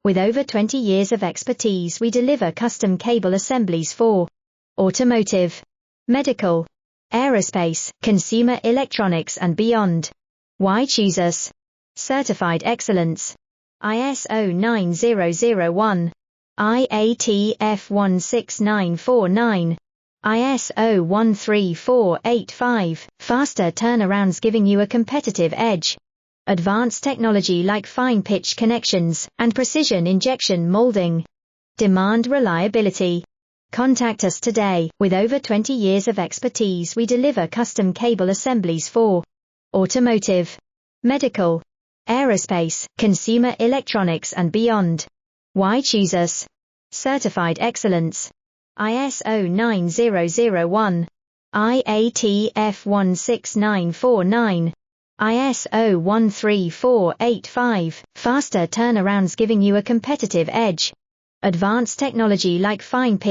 With over 20 years of expertise, we deliver custom cable assemblies for automotive, medical, aerospace, consumer electronics and beyond. Why choose us? Certified excellence. ISO 9001, IATF 16949, ISO 13485, faster turnarounds giving you a competitive edge. Advanced technology like fine pitch connections and precision injection molding. Demand reliability. Contact us today. With over 20 years of expertise, we deliver custom cable assemblies for automotive, medical, aerospace, consumer electronics and beyond. Why choose us? Certified excellence. ISO 9001, IATF 16949, ISO 13485, faster turnarounds giving you a competitive edge. Advanced technology like fine pitch